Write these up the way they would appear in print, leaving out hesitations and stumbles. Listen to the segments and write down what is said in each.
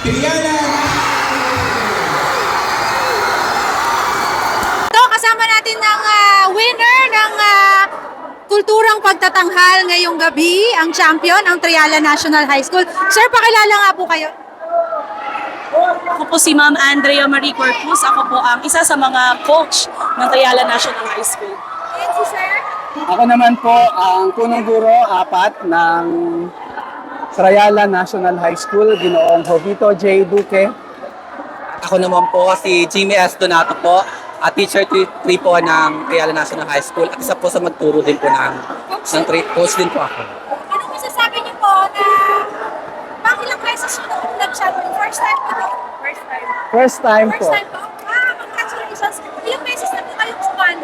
Ito, kasama natin ng winner ng kulturang pagtatanghal ngayong gabi, ang champion, ang Triala National High School. Sir, pakilala nga po kayo. Ako po si Ma'am Andrea Marie Corpus. Ako po ang isa sa mga coach ng Triala National High School. And si Sir? Ako naman po ang punong guro 4 ng Triala National High School, Ginoong Jovito J. Duque. Ako naman po si Jimmy S. Donato po, at teacher 3 po ng Triala National High School at isa po sa magturo din po ng coach din po ako. Anong masasabi niyo po na pang ilang beses nyo nag-champion? First time po ito? First time. First time po. First time po? Congratulations. Ilang beses na po kayong sumali?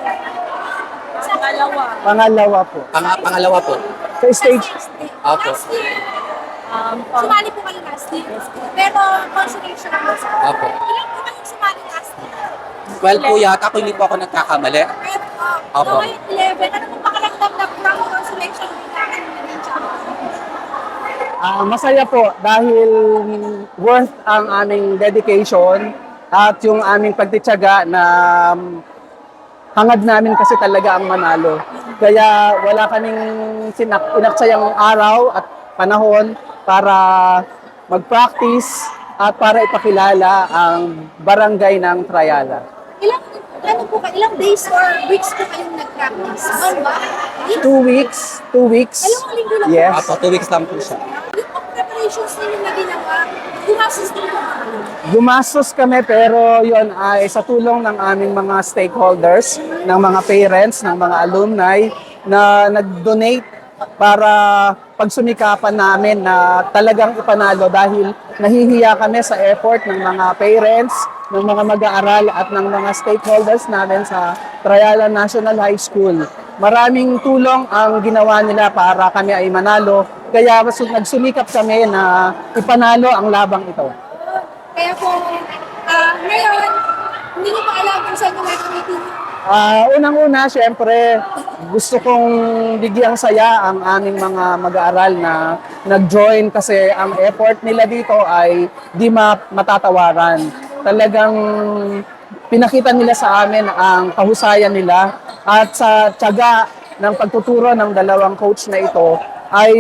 Sa Dalawa. Pangalawa po. Pangalawa po. Sa stage, Opo. Last year, sumali po kayo last year. Pero consolation po. Opo. Ilang po kayong sumali last year? 12 po yata, ako hindi po ako nagkakamali. Pero Opo. ngayon 11, ano po pakiramdam na from consolation masaya po dahil worth ang aming dedication at yung aming pagtityaga na hangad namin kasi talaga ang manalo. Kaya wala kaming inaksayang araw at panahon para mag-practice at para ipakilala ang barangay ng Triala. Ilang days or weeks po kayong nag-practice? Ano ba? 2 weeks. 2 weeks. Dalawang linggo lang Yes. Opo, 2 weeks lang po siya. Yung pang preparations ninyo na ginawa, gumastos din po kayo. Gumastos kami pero yon ay sa tulong ng aming mga stakeholders, ng mga parents, ng mga alumni na nag-donate para pagsumikapan namin na talagang ipanalo dahil nahihiya kami sa effort ng mga parents, ng mga mag-aaral at ng mga stakeholders namin sa Triala National High School. Maraming tulong ang ginawa nila para kami ay manalo, kaya nagsumikap kami na ipanalo ang labang ito. Kaya po, ngayon, hindi ko pa alam kung saan yung gagamitin. Unang-una, syempre, gusto kong bigyang saya ang aming mga mag-aaral na nag-join kasi ang effort nila dito ay di matatawaran. Talagang pinakita nila sa amin ang kahusayan nila at sa tiyaga ng pagtuturo ng dalawang coach na ito ay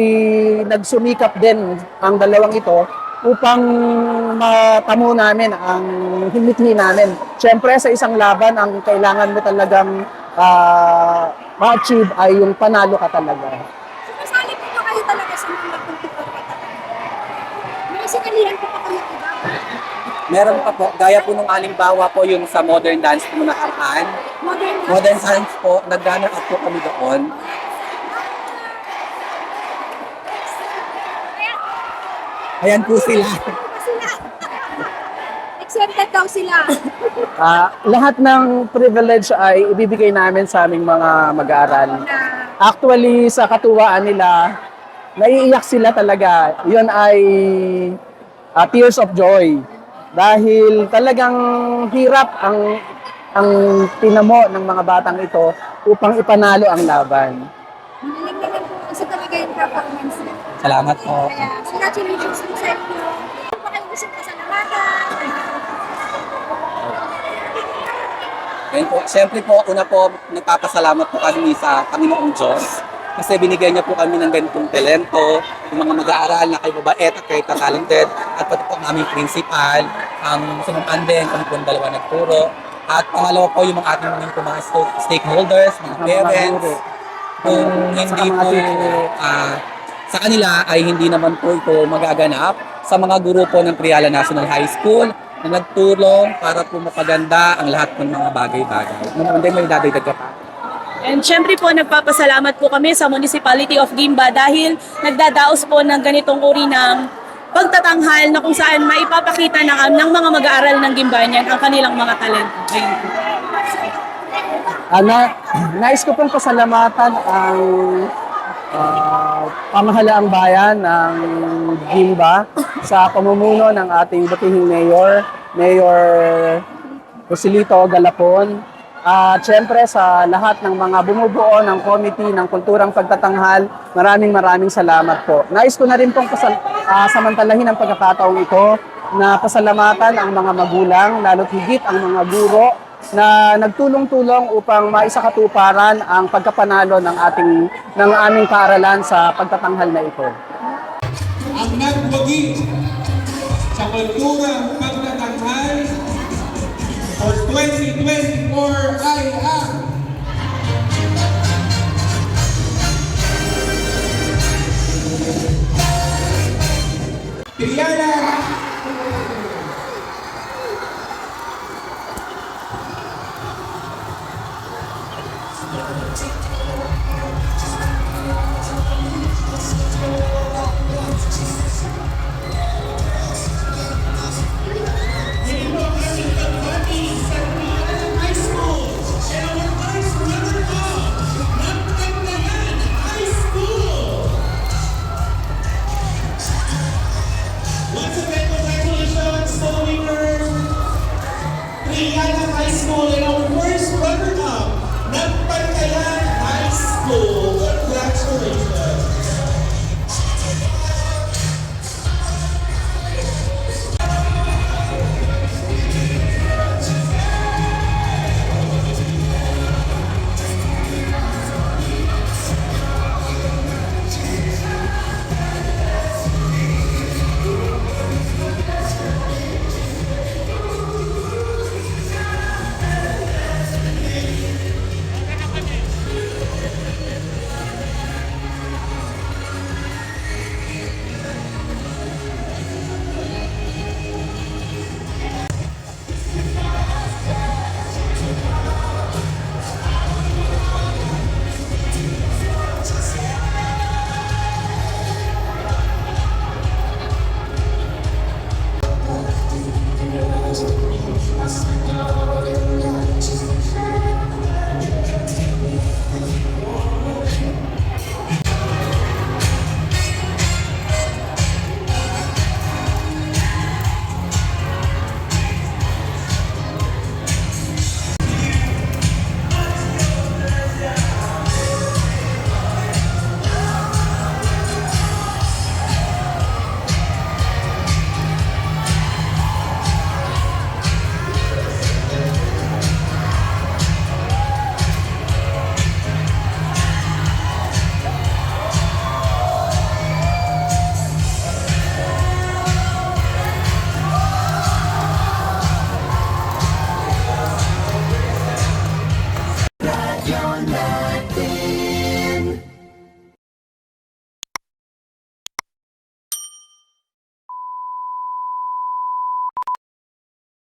nagsumikap din ang dalawang ito upang matamo namin ang himit-himi namin. Siyempre, sa isang laban, ang kailangan mo talagang ma-achieve ay yung panalo ka talaga. Sumasali po ba kayo talaga sa mga kulturang may sinalihan po pa kayo iba? Meron pa po, gaya po nung alimbawa po yung sa modern dance po nakaraan. Modern dance po, nag-runner up po kami doon. Ayan po sila. Exempted daw sila. Lahat ng privilege ay ibibigay namin sa aming mga mag-aaral. Actually, sa katuwaan nila, naiiyak sila talaga. Yun ay tears of joy. Dahil talagang hirap ang tinamo ng mga batang ito upang ipanalo ang laban. Magaling naman po kasi talaga yung performance nila. Salamat po. Kaya, congratulations po sa inyo. Ano pa kayo gusto pasalamatan? Ngayon po, siyempre po, una po, nagpapasalamat po kami sa Panginoong Diyos kasi binigyan niya po kami ng ganitong talento, yung mga mag-aaral na kayo mabait at kayo talented, at pati po ang aming principal, ang sumampan din, kami po ang dalawa nagturo. At pangalawa po yung mga ating mga stakeholders, mga parents, kung hindi po sa kanila ay hindi naman po ito magaganap sa mga guro po ng Triala National High School na nagtulong para po mapaganda ang lahat ng mga bagay-bagay. Hindi may dadagdag pa. And syempre po, nagpapasalamat po kami sa Municipality of Guimba dahil nagdadaos po ng ganitong uri ng pagtatanghal na kung saan maipapakita ng mga mag-aaral ng Gimbanian ang kanilang mga talento. Ayun po. Nais ko pong pasalamatan ang pamahalaang bayan ng Guimba sa pamumuno ng ating butihing Mayor Joselito Galapon. At syempre sa lahat ng mga bumubuo ng committee ng kulturang pagtatanghal, maraming salamat po. Nais ko na rin pong samantalahin ang pagkakataong ito na pasalamatan ang mga magulang, lalo't higit ang mga guro na nagtulong-tulong upang maisakatuparan ang pagkapanalo ng aming paaralan sa pagtatanghal na ito. Ang nagwagi sa kulturang pagtatanghal for 2024 ay ang Triana Once again, congratulations to the winners, Triana High School and our